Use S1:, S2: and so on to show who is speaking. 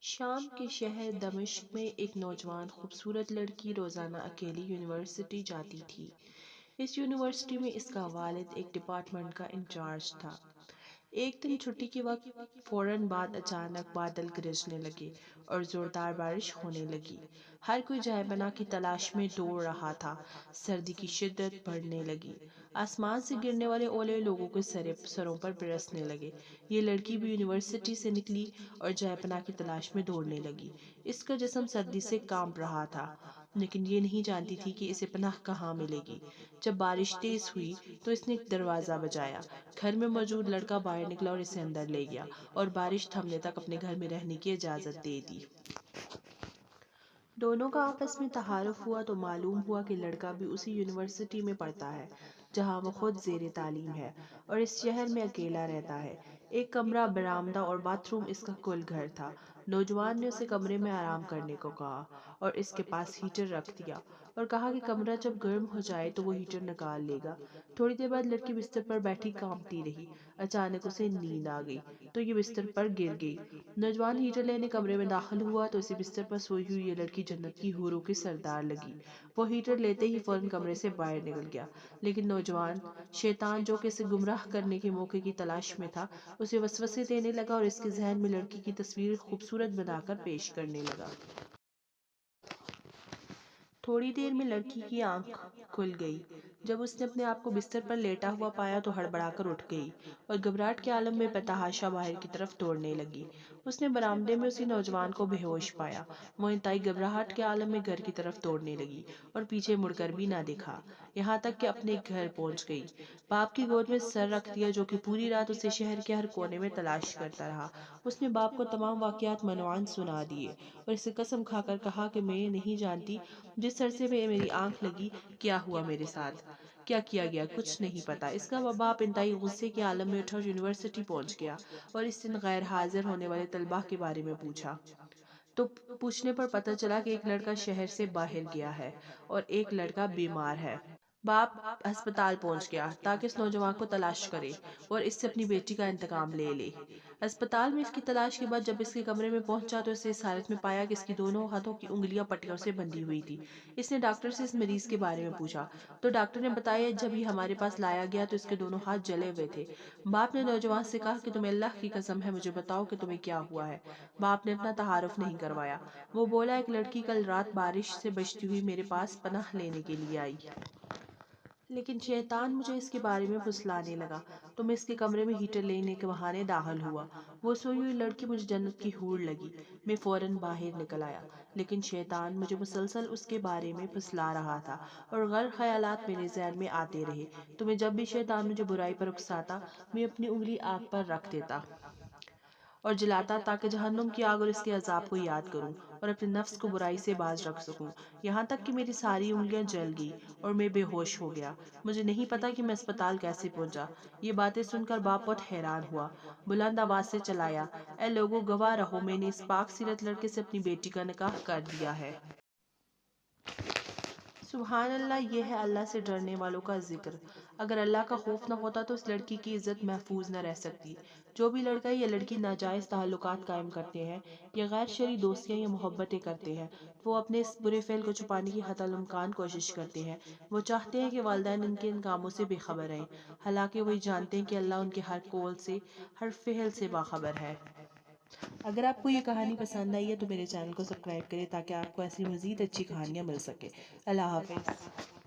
S1: شام کے شہر دمشق میں ایک نوجوان خوبصورت لڑکی روزانہ اکیلی یونیورسٹی جاتی تھی۔ اس یونیورسٹی میں اس کا والد ایک ڈپارٹمنٹ کا انچارج تھا۔ ایک دن چھٹی کے وقت فوراً بعد اچانک بادل گرجنے لگے اور زوردار بارش ہونے لگی۔ ہر کوئی جائے پناہ کی تلاش میں دوڑ رہا تھا۔ سردی کی شدت بڑھنے لگی۔ آسمان سے گرنے والے اولے لوگوں کے سروں پر برسنے لگے۔ یہ لڑکی بھی یونیورسٹی سے نکلی اور جائے پناہ کی تلاش میں دوڑنے لگی۔ اس کا جسم سردی سے کانپ رہا تھا، لیکن یہ نہیں جانتی تھی کہ اسے پناہ کہاں ملے گی۔ جب بارش تیز ہوئی تو اس نے دروازہ بجایا۔ گھر میں موجود لڑکا باہر نکلا اور اسے اندر لے گیا اور بارش تھمنے تک اپنے گھر میں رہنے کی اجازت دے دی۔ دونوں کا آپس میں تعارف ہوا تو معلوم ہوا کہ لڑکا بھی اسی یونیورسٹی میں پڑھتا ہے جہاں وہ خود زیر تعلیم ہے اور اس شہر میں اکیلا رہتا ہے۔ ایک کمرہ، برآمدہ اور باتھ روم اس کا کل گھر تھا۔ نوجوان نے اسے کمرے میں آرام کرنے کو کہا اور اس کے پاس ہیٹر رکھ دیا اور کہا کہ کمرہ جب گرم ہو جائے تو وہ ہیٹر نکال لے گا۔ تھوڑی دیر بعد لڑکی بستر پر بیٹھی کانپتی رہی۔ اچانک اسے نیند آ گئی تو یہ بستر پر گر گئی۔ نوجوان ہیٹر لینے کمرے میں داخل ہوا تو اسے بستر پر سوئی ہوئی یہ لڑکی جنت کی حوروں کی سردار لگی۔ وہ ہیٹر لیتے ہی فوراً کمرے سے باہر نکل گیا، لیکن نوجوان شیطان جو کہ اسے گمراہ کرنے کے موقع کی تلاش میں تھا اسے وسوسے دینے لگا اور اس کے ذہن میں لڑکی کی تصویر خوبصورت بنا کر پیش کرنے لگا۔ تھوڑی دیر میں لڑکی کی آنکھ کھل گئی۔ جب اس نے اپنے آپ کو بستر پر لیٹا ہوا پایا تو ہڑبڑا کر اٹھ گئی اور گھبراہٹ کے عالم میں بتحاشا باہر کی طرف دوڑنے لگی۔ اس نے برآمدے میں اسی نوجوان کو بے ہوش پایا۔ وہ انتہائی گھبراہٹ کے عالم میں گھر کی طرف دوڑنے لگی اور پیچھے مڑ کر بھی نہ دیکھا، یہاں تک کہ اپنے گھر پہنچ گئی۔ باپ کی گود میں سر رکھ دیا جو کہ پوری رات اسے شہر کے ہر کونے میں تلاش کرتا رہا۔ اس نے باپ کو تمام واقعات منوعاً سنا دیے اور اسے قسم کھا کر کہا کہ میں نہیں جانتی جس عرصے میں میری آنکھ لگی کیا ہوا میرے ساتھ، کیا کیا گیا، کچھ نہیں پتا۔ اس کا باپ انتہائی غصے کے عالم میں اٹھا اور یونیورسٹی پہنچ گیا اور اس دن غیر حاضر ہونے والے طلباء کے بارے میں پوچھا تو پوچھنے پر پتہ چلا کہ ایک لڑکا شہر سے باہر گیا ہے اور ایک لڑکا بیمار ہے۔ باپ ہسپتال پہنچ گیا تاکہ اس نوجوان کو تلاش کرے اور اس سے اپنی بیٹی کا انتقام لے لے۔ ہسپتال میں اس کی تلاش کے بعد جب اس کے کمرے میں پہنچا تو اسے اس حالت میں پایا کہ اس کی دونوں ہاتھوں کی انگلیاں پٹیوں سے بندھی ہوئی تھی۔ اس نے ڈاکٹر سے اس مریض کے بارے میں پوچھا تو ڈاکٹر نے بتایا جب یہ ہمارے پاس لایا گیا تو اس کے دونوں ہاتھ جلے ہوئے تھے۔ باپ نے نوجوان سے کہا کہ تمہیں اللہ کی قسم ہے مجھے بتاؤ کہ تمہیں کیا ہوا ہے۔ باپ نے اپنا تعارف نہیں کروایا۔ وہ بولا ایک لڑکی کل رات بارش سے بچتی ہوئی میرے پاس پناہ لینے کے لیے آئی، لیکن شیطان مجھے اس کے بارے میں پھسلانے لگا تو میں اس کے کمرے میں ہیٹر لینے کے بہانے داخل ہوا۔ وہ سوئی ہوئی لڑکی مجھے جنت کی حور لگی۔ میں فوراً باہر نکل آیا، لیکن شیطان مجھے مسلسل اس کے بارے میں پھسلا رہا تھا اور غلط خیالات میرے ذہن میں آتے رہے تو میں جب بھی شیطان مجھے برائی پر اکساتا میں اپنی انگلی آگ پر رکھ دیتا اور جلاتا تاکہ جہنم کی آگ اور اس کے عذاب کو یاد کروں اور اپنے نفس کو برائی سے باز رکھ سکوں، یہاں تک کہ میری ساری انگلیاں جل گئی اور میں بے ہوش ہو گیا۔ مجھے نہیں پتا کہ میں اسپتال کیسے پہنچا۔ یہ باتیں سن کر باپ بہت حیران ہوا۔ بلند آواز سے چلایا، اے لوگو گواہ رہو، میں نے اس پاک سیرت لڑکے سے اپنی بیٹی کا نکاح کر دیا ہے۔ سبحان اللہ، یہ ہے اللہ سے ڈرنے والوں کا ذکر۔ اگر اللہ کا خوف نہ ہوتا تو اس لڑکی کی عزت محفوظ نہ رہ سکتی۔ جو بھی لڑکا یا لڑکی ناجائز تعلقات قائم کرتے ہیں یا غیر شرعی دوستیاں یا محبتیں کرتے ہیں وہ اپنے اس برے فعل کو چھپانے کی حتی الامکان کوشش کرتے ہیں۔ وہ چاہتے ہیں کہ والدین ان کے ان کاموں سے بے خبر رہیں، حالانکہ وہی جانتے ہیں کہ اللہ ان کے ہر قول سے، ہر فعل سے باخبر ہے۔ اگر آپ کو یہ کہانی پسند آئی ہے تو میرے چینل کو سبسکرائب کریں تاکہ آپ کو ایسی مزید اچھی کہانیاں مل سکے۔ اللہ حافظ۔